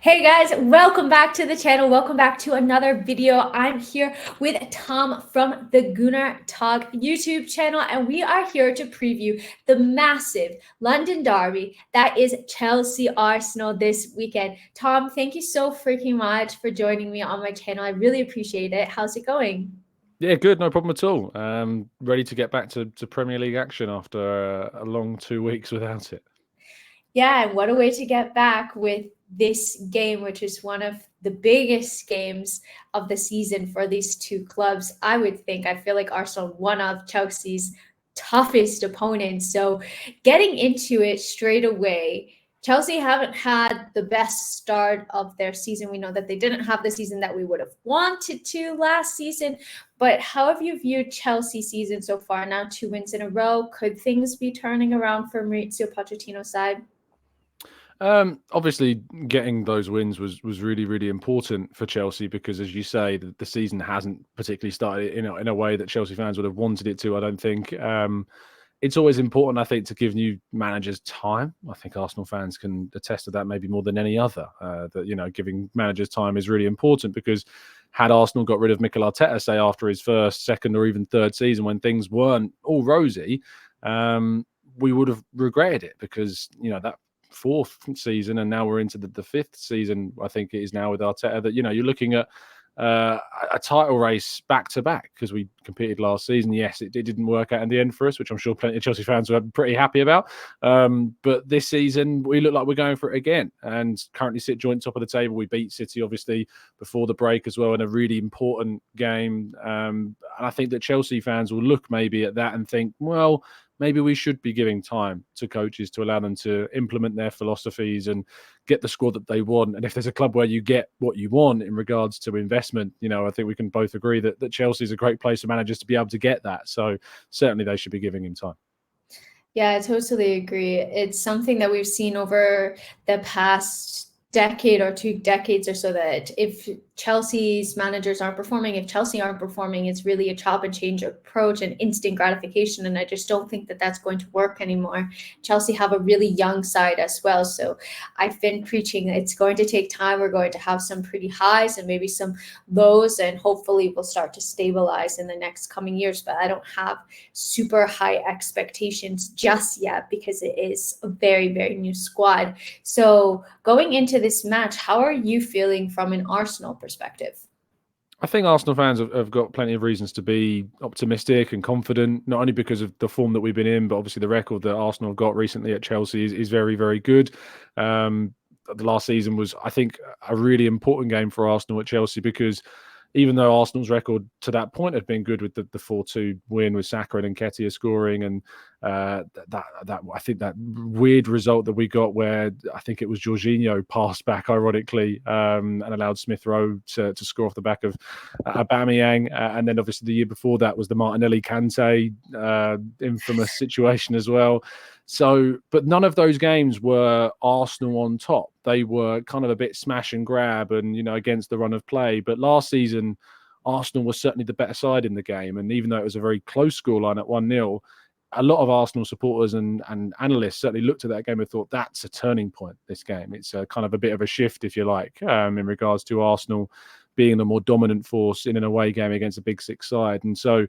Hey guys, welcome back to the channel. Welcome back to another video. I'm here with Tom from the Gooner Talk YouTube channel, and we are here to preview the massive London derby that is Chelsea Arsenal this weekend. Tom, thank you so freaking much for joining me on my channel. I really appreciate it. How's it going? Yeah, good. No problem at all. Ready to get back to Premier League action after a long 2 weeks without it. Yeah, and what a way to get back with this game, which is one of the biggest games of the season for these two clubs. I would think. I feel like Arsenal, one of Chelsea's toughest opponents. So getting into it straight away, Chelsea haven't had the best start of their season. We know that they didn't have the season that we would have wanted to last season. But how have you viewed Chelsea's season so far? Now 2 wins in a row. Could things be turning around for Maurizio Pochettino's side? Obviously, getting those wins was really important for Chelsea because, as you say, the season hasn't particularly started in a way that Chelsea fans would have wanted it to. I don't think. It's always important, I think, to give new managers time. I think Arsenal fans can attest to that maybe more than any other. That giving managers time is really important because had Arsenal got rid of Mikel Arteta, say after his first, second, or even third season when things weren't all rosy, we would have regretted it because that fourth season, and now we're into the fifth season, I think it is now with Arteta, that you're looking at a title race back to back because we competed last season. Yes, it didn't work out in the end for us, which I'm sure plenty of Chelsea fans were pretty happy about. But this season, we look like we're going for it again and currently sit joint top of the table. We beat City, obviously, before the break as well in a really important game. And I think that Chelsea fans will look maybe at that and think, well, maybe we should be giving time to coaches to allow them to implement their philosophies and get the squad that they want. And if there's a club where you get what you want in regards to investment, I think we can both agree that Chelsea is a great place for managers to be able to get that. So certainly they should be giving him time. Yeah, I totally agree. It's something that we've seen over the past decade or 2 decades or so, that if Chelsea's managers aren't performing, if Chelsea aren't performing, it's really a chop and change approach and instant gratification. And I just don't think that that's going to work anymore. Chelsea have a really young side as well. So I've been preaching that it's going to take time. We're going to have some pretty highs and maybe some lows, and hopefully we'll start to stabilize in the next coming years. But I don't have super high expectations just yet because it is a very, very new squad. So going into this match, how are you feeling from an Arsenal perspective? I think Arsenal fans have got plenty of reasons to be optimistic and confident, not only because of the form that we've been in, but obviously the record that Arsenal have got recently at Chelsea is very, very good. The last season was, I think, a really important game for Arsenal at Chelsea because even though Arsenal's record to that point had been good with the 4-2 win with Saka and Nketiah scoring, and that I think that weird result that we got where I think it was Jorginho passed back ironically and allowed Smith Rowe to score off the back of Aubameyang, and then obviously the year before that was the Martinelli Kante infamous situation as well. So, but none of those games were Arsenal on top. They were kind of a bit smash and grab and, against the run of play. But last season, Arsenal was certainly the better side in the game. And even though it was a very close scoreline at 1-0, a lot of Arsenal supporters and analysts certainly looked at that game and thought that's a turning point, this game. It's a kind of a bit of a shift, if you like, in regards to Arsenal being the more dominant force in an away game against a big six side. And so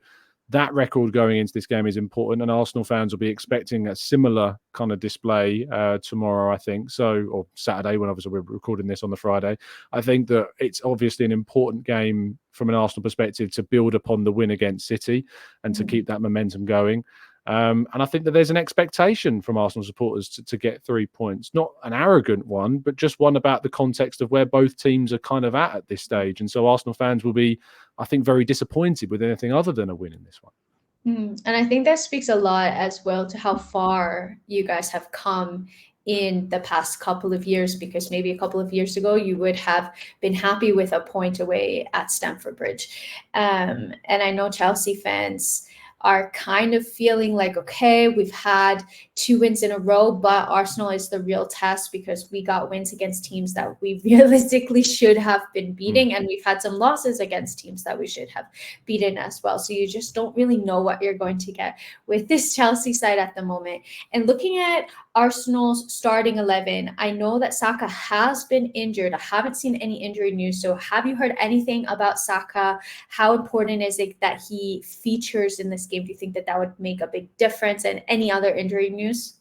that record going into this game is important, and Arsenal fans will be expecting a similar kind of display tomorrow, I think. So, or Saturday, when obviously we're recording this on the Friday. I think that it's obviously an important game from an Arsenal perspective to build upon the win against City and to keep that momentum going. And I think that there's an expectation from Arsenal supporters to get 3 points, not an arrogant one, but just one about the context of where both teams are kind of at this stage. And so Arsenal fans will be, I think, very disappointed with anything other than a win in this one. And I think that speaks a lot as well to how far you guys have come in the past couple of years, because maybe a couple of years ago you would have been happy with a point away at Stamford Bridge. And I know Chelsea fans are kind of feeling like, okay, we've had 2 wins in a row, but Arsenal is the real test because we got wins against teams that we realistically should have been beating, and we've had some losses against teams that we should have beaten as well. So you just don't really know what you're going to get with this Chelsea side at the moment. And looking at Arsenal's starting 11. I know that Saka has been injured. I haven't seen any injury news. So have you heard anything about Saka? How important is it that he features in this game? Do you think that that would make a big difference? And any other injury news?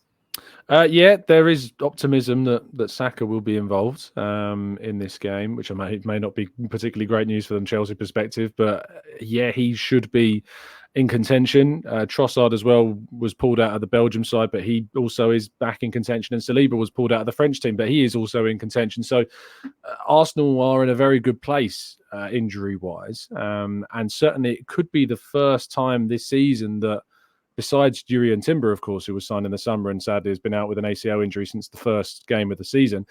Yeah, there is optimism that Saka will be involved in this game, which may not be particularly great news from Chelsea perspective, but yeah, he should be in contention. Trossard as well was pulled out of the Belgium side, but he also is back in contention, and Saliba was pulled out of the French team, but he is also in contention. So Arsenal are in a very good place injury-wise, and certainly it could be the first time this season that, besides Jurriën Timber, of course, who was signed in the summer and sadly has been out with an ACL injury since the first game of the season,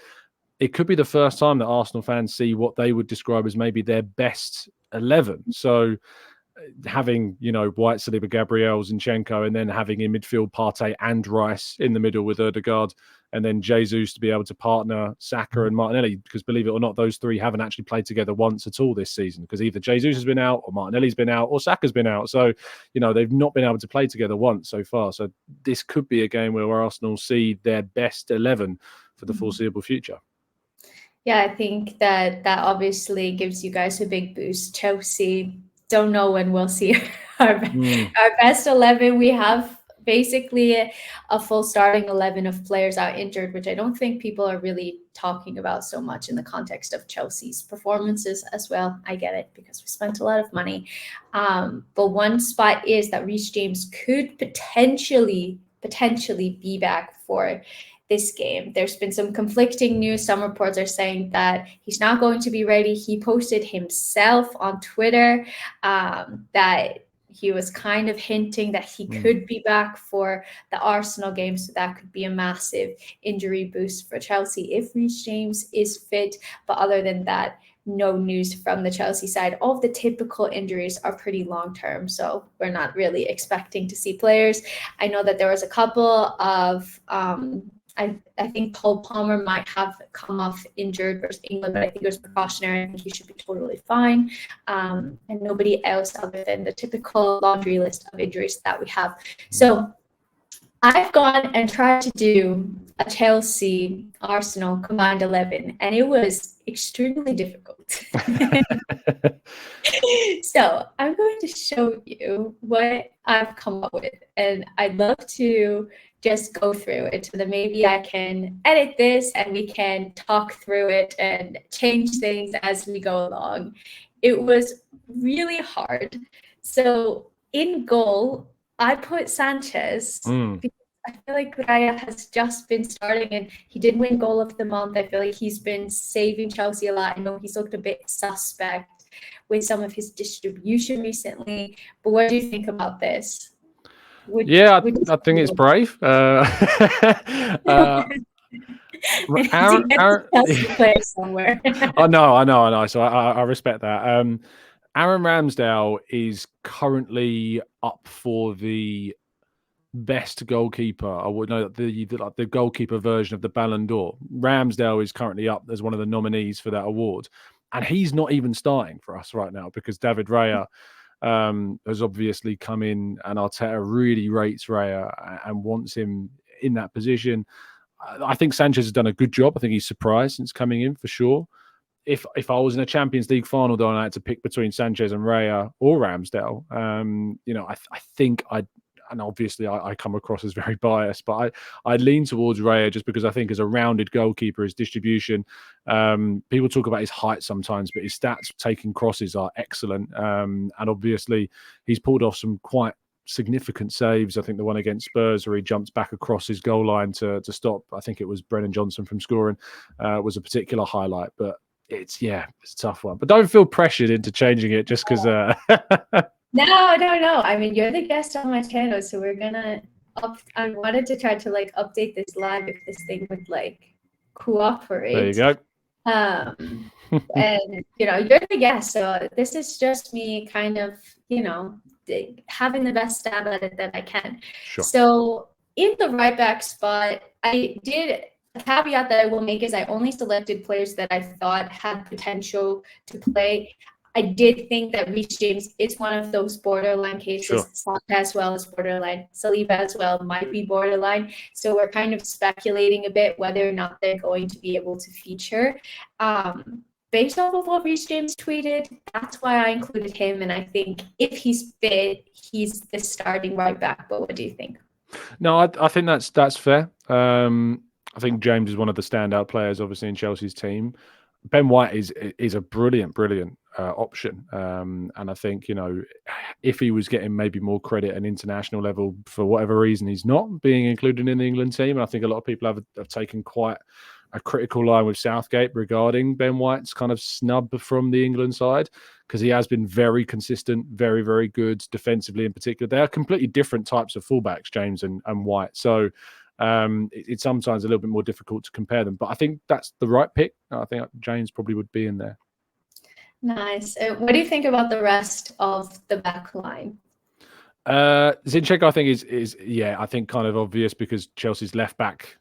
it could be the first time that Arsenal fans see what they would describe as maybe their best 11. So having, White, Saliba, Gabriel, Zinchenko, and then having in midfield Partey and Rice in the middle with Odegaard, and then Jesus to be able to partner Saka and Martinelli, because believe it or not, those three haven't actually played together once at all this season, because either Jesus has been out or Martinelli's been out or Saka's been out. So, they've not been able to play together once so far. So this could be a game where Arsenal see their best 11 for the foreseeable future. Yeah, I think that obviously gives you guys a big boost. Chelsea, don't know when we'll see our best 11. We have basically a full starting 11 of players out injured, which I don't think people are really talking about so much in the context of Chelsea's performances as well. I get it because we spent a lot of money. But one spot is that Reece James could potentially be back for this game. There's been some conflicting news. Some reports are saying that he's not going to be ready. He posted himself on Twitter that he was kind of hinting that he could be back for the Arsenal game. So that could be a massive injury boost for Chelsea if Reece James is fit. But other than that, no news from the Chelsea side. All of the typical injuries are pretty long-term, so we're not really expecting to see players. I know that there was a couple of I think Cole Palmer might have come off injured versus England, but I think it was precautionary. I think he should be totally fine. And nobody else other than the typical laundry list of injuries that we have. So I've gone and tried to do a Chelsea Arsenal combined 11, and it was extremely difficult. So I'm going to show you what I've come up with, and I'd love to just go through it. So then maybe I can edit this and we can talk through it and change things as we go along. It was really hard. So in goal, I put Sanchez because I feel like Raya has just been starting and he did win goal of the month. I feel like he's been saving Chelsea a lot. I know he's looked a bit suspect with some of his distribution recently. But what do you think about this? I think it's brave. Aaron, somewhere. I know. So I respect that. Aaron Ramsdale is currently up for the best goalkeeper. I would know the goalkeeper version of the Ballon d'Or. Ramsdale is currently up as one of the nominees for that award, and he's not even starting for us right now because David Raya has obviously come in, and Arteta really rates Raya and wants him in that position. I think Sanchez has done a good job. I think he's surprised since coming in for sure. If I was in a Champions League final though and I had to pick between Sanchez and Raya or Ramsdale, I think and obviously I come across as very biased, but I'd lean towards Raya just because I think as a rounded goalkeeper, his distribution, people talk about his height sometimes, but his stats taking crosses are excellent. And obviously he's pulled off some quite significant saves. I think the one against Spurs where he jumped back across his goal line to stop, I think it was Brennan Johnson from scoring, was a particular highlight. But it's a tough one. But don't feel pressured into changing it just because... No. I mean, you're the guest on my channel, so we're gonna I wanted to try to update this live if this thing would cooperate. There you go. And you're the guest, so this is just me kind of having the best stab at it that I can. Sure. So in the right back spot, I did a caveat that I will make is I only selected players that I thought had potential to play. I did think that Reece James is one of those borderline cases. Sure. Saka as well as borderline. Saliba as well might be borderline. So we're kind of speculating a bit whether or not they're going to be able to feature. Based off of what Reece James tweeted, that's why I included him. And I think if he's fit, he's the starting right back. But what do you think? No, I think that's fair. I think James is one of the standout players, obviously, in Chelsea's team. Ben White is a brilliant option, and I think, you know, if he was getting maybe more credit at an international level, for whatever reason he's not being included in the England team. And I think a lot of people have taken quite a critical line with Southgate regarding Ben White's kind of snub from the England side, because he has been very consistent, very, very good defensively in particular. They are completely different types of fullbacks, James and White. So it's sometimes a little bit more difficult to compare them. But I think that's the right pick. I think James probably would be in there. Nice. What do you think about the rest of the back line? Zinchenko, I think is I think kind of obvious, because Chelsea's left back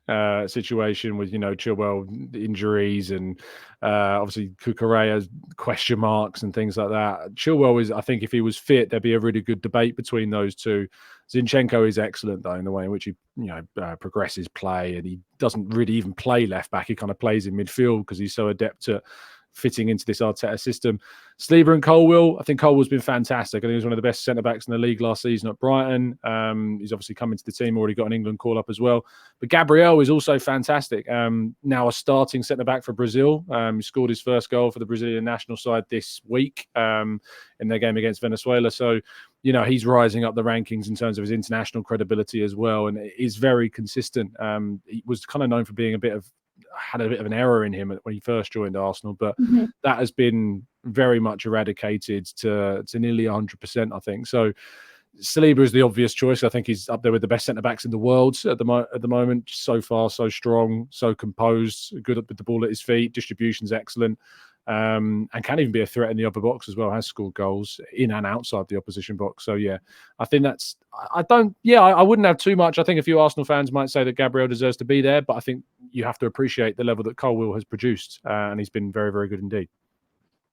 situation with, you know, Chilwell injuries and obviously Cucurella's question marks and things like that. Chilwell is, I think, if he was fit, there'd be a really good debate between those two. Zinchenko is excellent though in the way in which he, you know, progresses play, and he doesn't really even play left back. He kind of plays in midfield because he's so adept at fitting into this Arteta system. Saliba and Colwill, I think Colwill's been fantastic. I think he was one of the best centre-backs in the league last season at Brighton. He's obviously come into the team, already got an England call-up as well. But Gabriel is also fantastic. Now a starting centre-back for Brazil. He scored his first goal for the Brazilian national side this week in their game against Venezuela. So, you know, he's rising up the rankings in terms of his international credibility as well, and is very consistent. He was kind of known for being had a bit of an error in him when he first joined Arsenal, but that has been very much eradicated to nearly 100%, I think. So Saliba is the obvious choice. I think he's up there with the best centre-backs in the world at the moment. So far, so strong, so composed, good with the ball at his feet, distribution's excellent, and can even be a threat in the upper box as well. Has scored goals in and outside the opposition box. So yeah, I think I wouldn't have too much. I think a few Arsenal fans might say that Gabriel deserves to be there, but I think you have to appreciate the level that Colwill has produced, and he's been very, very good indeed.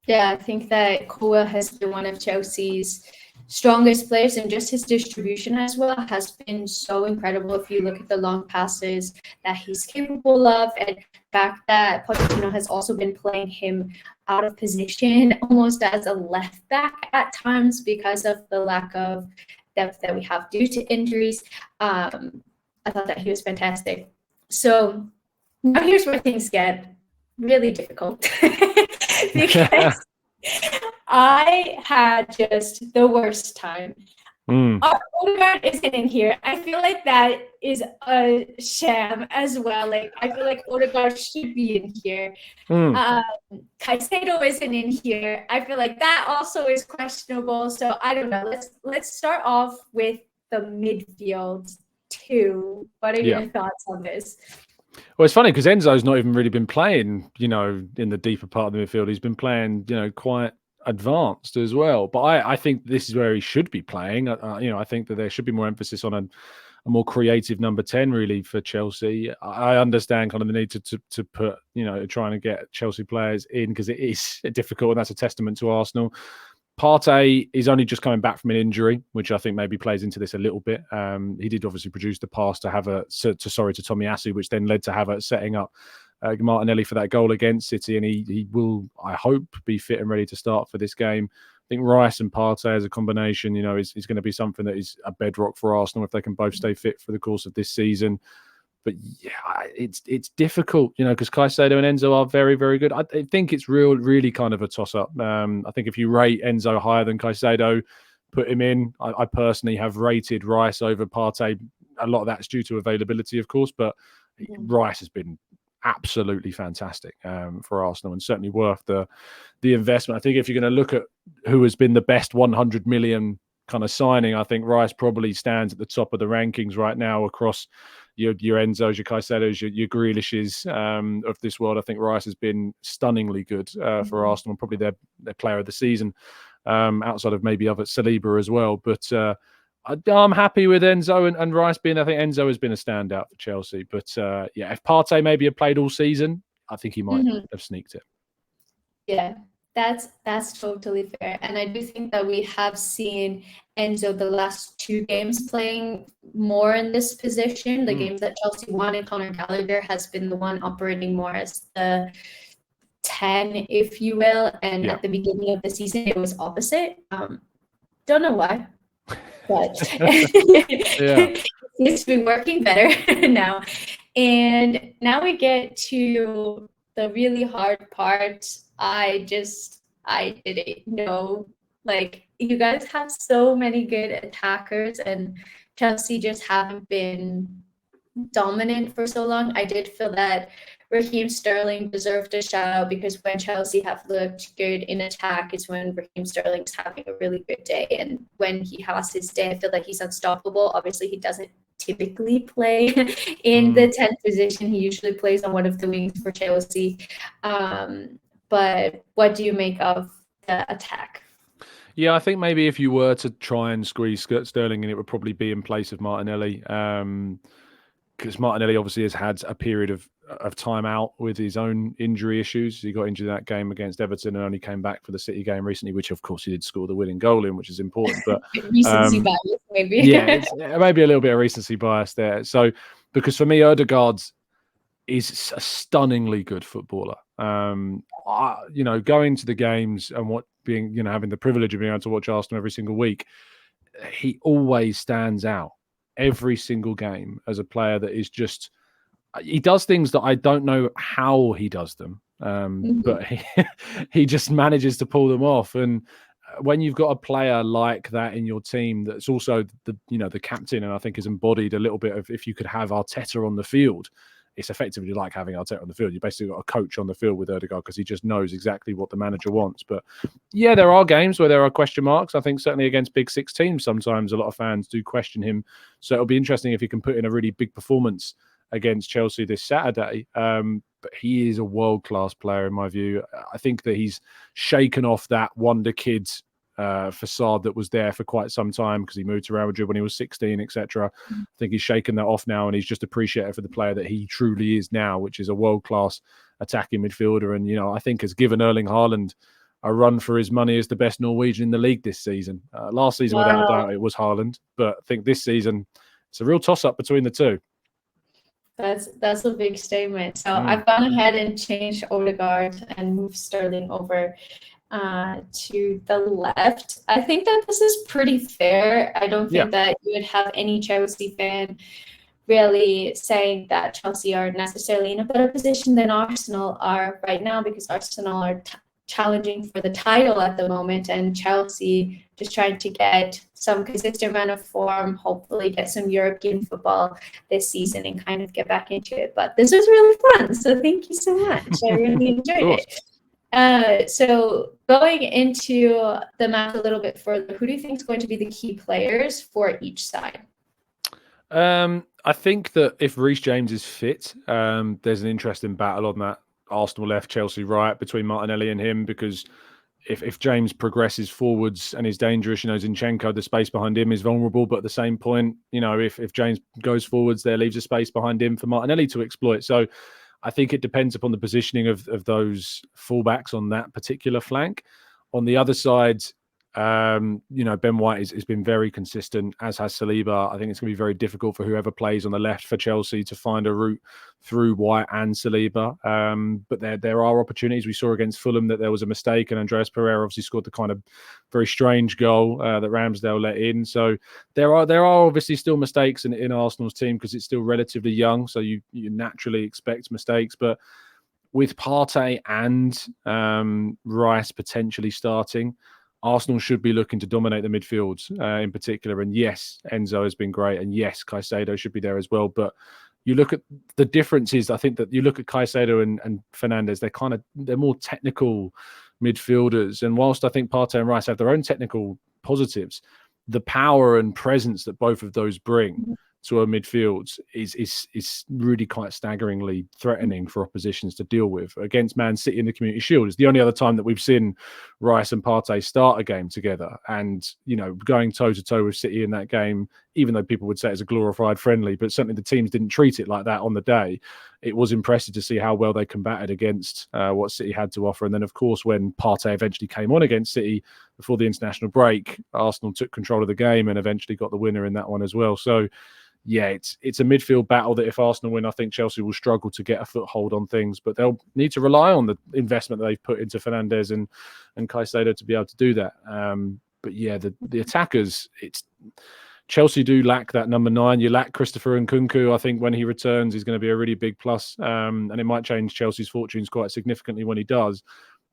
Yeah, I think that Colwill has been one of Chelsea's strongest players, and just his distribution as well has been so incredible. If you look at the long passes that he's capable of, and the fact that Pochettino has also been playing him out of position almost as a left back at times because of the lack of depth that we have due to injuries. I thought that he was fantastic. So now here's where things get really difficult because I had just the worst time. Odegaard isn't in here. I feel like that is a sham as well. Like, I feel like Odegaard should be in here. Caicedo isn't in here. I feel like that also is questionable. So I don't know. Let's start off with the midfield too. What are your thoughts on this? Well, it's funny because Enzo's not even really been playing, you know, in the deeper part of the midfield. He's been playing, you know, quite advanced as well. But I think this is where he should be playing. You know, I think that there should be more emphasis on a more creative number 10 really for Chelsea. I understand kind of the need to put, you know, trying to get Chelsea players in because it is difficult, and that's a testament to Arsenal. Partey is only just coming back from an injury, which I think maybe plays into this a little bit. He did obviously produce the pass to Tomiyasu, which then led to Havertz setting up Martinelli for that goal against City, and he will, I hope, be fit and ready to start for this game. I think Rice and Partey as a combination, you know, is going to be something that is a bedrock for Arsenal if they can both stay fit for the course of this season. But yeah, it's difficult, you know, because Caicedo and Enzo are very, very good. I think it's really kind of a toss-up. I think if you rate Enzo higher than Caicedo, put him in. I personally have rated Rice over Partey. A lot of that's due to availability, of course, but Rice has been absolutely fantastic for Arsenal, and certainly worth the investment. I think if you're going to look at who has been the best 100 million kind of signing, I think Rice probably stands at the top of the rankings right now across your Enzos, your Caicedos, your Grealishes of this world. I think Rice has been stunningly good for Arsenal, and probably their player of the season, outside of maybe other Saliba as well. But I'm happy with Enzo and Rice being. I think Enzo has been a standout for Chelsea. But yeah, if Partey maybe had played all season, I think he might have sneaked it. Yeah, That's totally fair. And I do think that we have seen Enzo the last two games playing more in this position. The games that Chelsea won, and Conor Gallagher has been the one operating more as the 10, if you will. And at the beginning of the season, it was opposite. Don't know why, but it's been working better now. And now we get to the really hard part. I didn't know. Like, you guys have so many good attackers, and Chelsea just haven't been dominant for so long. I did feel that Raheem Sterling deserved a shout out, because when Chelsea have looked good in attack is when Raheem Sterling's having a really good day. And when he has his day, I feel like he's unstoppable. Obviously, he doesn't typically play in the 10th position. He usually plays on one of the wings for Chelsea. But what do you make of the attack? Yeah, I think maybe if you were to try and squeeze Sterling in, it would probably be in place of Martinelli. Because Martinelli obviously has had a period of time out with his own injury issues. He got injured in that game against Everton and only came back for the City game recently, which of course he did score the winning goal in, which is important. But recency bias, maybe. Yeah, maybe a little bit of recency bias there. So, because for me, Odegaard is a stunningly good footballer. Going to the games and having the privilege of being able to watch Arsenal every single week, he always stands out every single game as a player that is just, he does things that I don't know how he does them, but he just manages to pull them off. And when you've got a player like that in your team, that's also the captain, and I think has embodied a little bit of, if you could have Arteta on the field, it's effectively like having Arteta on the field. You basically got a coach on the field with Odegaard, because he just knows exactly what the manager wants. But yeah, there are games where there are question marks. I think certainly against big six teams, sometimes a lot of fans do question him. So it'll be interesting if he can put in a really big performance against Chelsea this Saturday. But he is a world-class player in my view. I think that he's shaken off that wonder kid facade that was there for quite some time, because he moved to Real Madrid when he was 16, etc. I think he's shaken that off now, and he's just appreciated for the player that he truly is now, which is a world-class attacking midfielder. And I think has given Erling Haaland a run for his money as the best Norwegian in the league this season. Last season, without a doubt, it was Haaland, but I think this season it's a real toss-up between the two. That's a big statement. So I've gone ahead and changed Odegaard and moved Sterling over to the left. I think that this is pretty fair. I don't think that you would have any Chelsea fan really saying that Chelsea are necessarily in a better position than Arsenal are right now, because Arsenal are challenging for the title at the moment, and Chelsea just trying to get some consistent amount of form, hopefully get some European football this season and kind of get back into it. But this was really fun, so thank you so much. I really enjoyed it. So going into the match a little bit further, who do you think is going to be the key players for each side? I think that if Reece James is fit, there's an interesting battle on that Arsenal left, Chelsea right, between Martinelli and him, because if James progresses forwards and is dangerous, Zinchenko, the space behind him is vulnerable. But at the same point, if James goes forwards, there leaves a space behind him for Martinelli to exploit. So I think it depends upon the positioning of those fullbacks on that particular flank. On the other side, Ben White has been very consistent, as has Saliba. I think it's going to be very difficult for whoever plays on the left for Chelsea to find a route through White and Saliba. But there are opportunities. We saw against Fulham that there was a mistake, and Andreas Pereira obviously scored the kind of very strange goal that Ramsdale let in. So there are obviously still mistakes in Arsenal's team, because it's still relatively young. So you naturally expect mistakes, but with Partey and Rice potentially starting, Arsenal should be looking to dominate the midfield in particular. And yes, Enzo has been great. And yes, Caicedo should be there as well. But you look at the differences. I think that you look at Caicedo and Fernandes, they're more technical midfielders. And whilst I think Partey and Rice have their own technical positives, the power and presence that both of those bring to a midfield is really quite staggeringly threatening for oppositions to deal with. Against Man City in the Community Shield, it's the only other time that we've seen Rice and Partey start a game together. And, going toe-to-toe with City in that game, even though people would say it's a glorified friendly, but certainly the teams didn't treat it like that on the day. It was impressive to see how well they combated against what City had to offer. And then, of course, when Partey eventually came on against City before the international break, Arsenal took control of the game and eventually got the winner in that one as well. So, yeah, it's a midfield battle that if Arsenal win, I think Chelsea will struggle to get a foothold on things, but they'll need to rely on the investment that they've put into Fernandes and Caicedo to be able to do that. But yeah, the attackers, Chelsea do lack that number 9. You lack Christopher Nkunku. I think when he returns, he's going to be a really big plus, and it might change Chelsea's fortunes quite significantly when he does.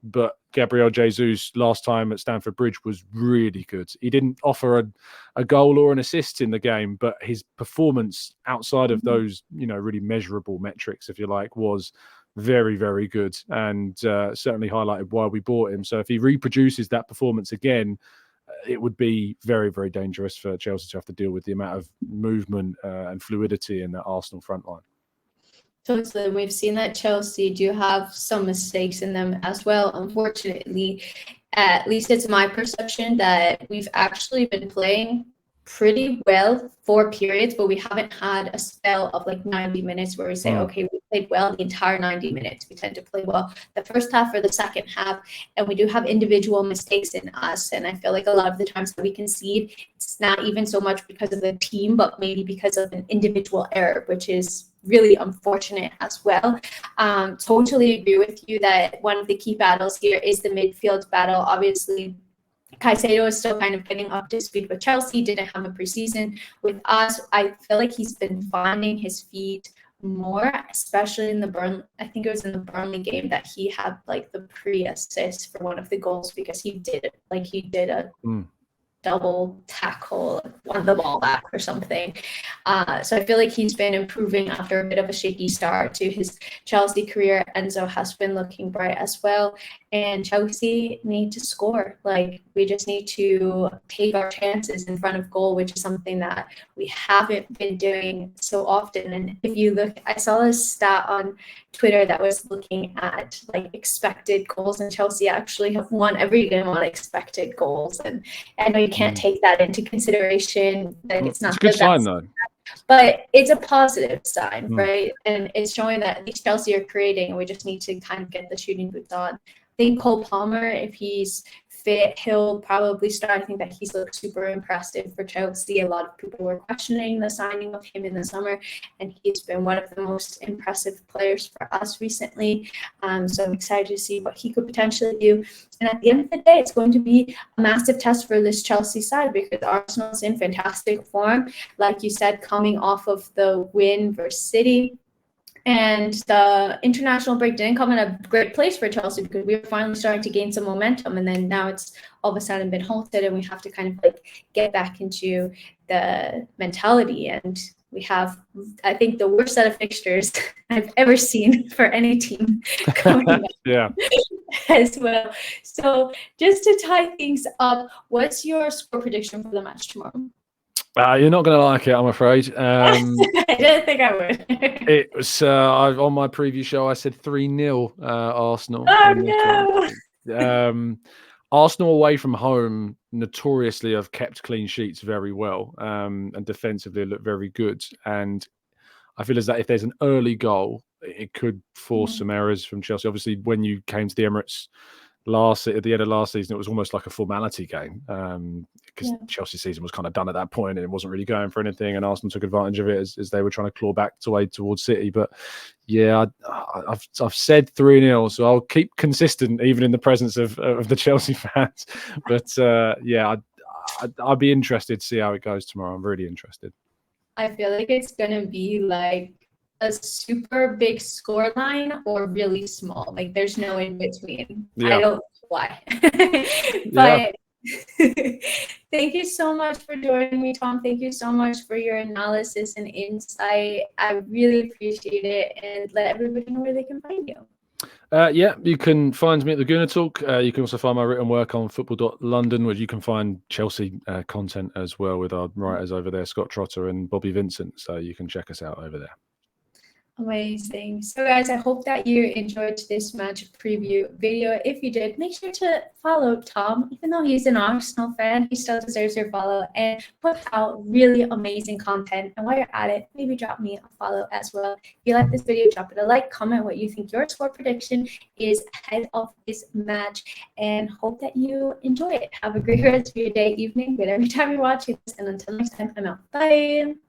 But Gabriel Jesus last time at Stamford Bridge was really good. He didn't offer a goal or an assist in the game, but his performance outside of those, really measurable metrics, if you like, was very, very good, and certainly highlighted why we bought him. So if he reproduces that performance again, it would be very, very dangerous for Chelsea to have to deal with the amount of movement and fluidity in the Arsenal front line. Totally. We've seen that Chelsea do have some mistakes in them as well. Unfortunately, at least it's my perception that we've actually been playing pretty well for periods, but we haven't had a spell of like 90 minutes where we say, okay, we played well the entire 90 minutes. We tend to play well the first half or the second half, and we do have individual mistakes in us. And I feel like a lot of the times that we concede, it's not even so much because of the team, but maybe because of an individual error, which is really unfortunate as well. Totally agree with you that one of the key battles here is the midfield battle. Obviously, Caicedo is still kind of getting up to speed with Chelsea, didn't have a preseason. With us, I feel like he's been finding his feet more, especially in I think it was in the Burnley game that he had like the pre-assist for one of the goals, because he did a double tackle, won the ball back or something. So I feel like he's been improving after a bit of a shaky start to his Chelsea career. Enzo has been looking bright as well. And Chelsea need to score. Like, we just need to take our chances in front of goal, which is something that we haven't been doing so often. And if you look, I saw this stat on Twitter that was looking at like expected goals, and Chelsea actually have won every game on expected goals. And I know you can't take that into consideration. That it's not a good sign, though. But it's a positive sign, right? And it's showing that at least Chelsea are creating, and we just need to kind of get the shooting boots on. I think Cole Palmer, if he's fit, he'll probably start. I think that he's looked super impressive for Chelsea. A lot of people were questioning the signing of him in the summer, and he's been one of the most impressive players for us recently. So I'm excited to see what he could potentially do. And at the end of the day, it's going to be a massive test for this Chelsea side, because Arsenal's in fantastic form. Like you said, coming off of the win versus City. And the international break didn't come in a great place for Chelsea, because we were finally starting to gain some momentum. And then now it's all of a sudden been halted, and we have to kind of like get back into the mentality. And we have, I think, the worst set of fixtures I've ever seen for any team coming up as well. So just to tie things up, what's your score prediction for the match tomorrow? You're not going to like it, I'm afraid. I didn't think I would. It was on my preview show, I said 3-0 Arsenal. Oh, no. Arsenal away from home notoriously have kept clean sheets very well, and defensively look very good. And I feel as that if there's an early goal, it could force some errors from Chelsea. Obviously, when you came to the Emirates at the end of last season, it was almost like a formality game, because Chelsea's season was kind of done at that point, and it wasn't really going for anything, and Arsenal took advantage of it as they were trying to claw back towards City. But yeah, I've said 3-0, so I'll keep consistent even in the presence of the Chelsea fans. But I'd be interested to see how it goes tomorrow. I'm really interested. I feel like it's gonna be like a super big score line or really small. Like, there's no in between. I don't know why. But thank you so much for joining me, Tom. Thank you so much for your analysis and insight. I really appreciate it. And let everybody know where they can find you. You can find me at TheGoonerTalk. You can also find my written work on football.london, where you can find Chelsea content as well with our writers over there, Scott Trotter and Bobby Vincent. So you can check us out over there. Amazing. So guys, I hope that you enjoyed this match preview video. If you did, make sure to follow Tom. Even though he's an Arsenal fan, he still deserves your follow and put out really amazing content. And while you're at it, maybe drop me a follow as well. If you like this video, drop it a like, comment what you think your score prediction is ahead of this match, and hope that you enjoy it. Have a great rest of your day, evening, whatever time you're watching this. And until next time, I'm out. Bye.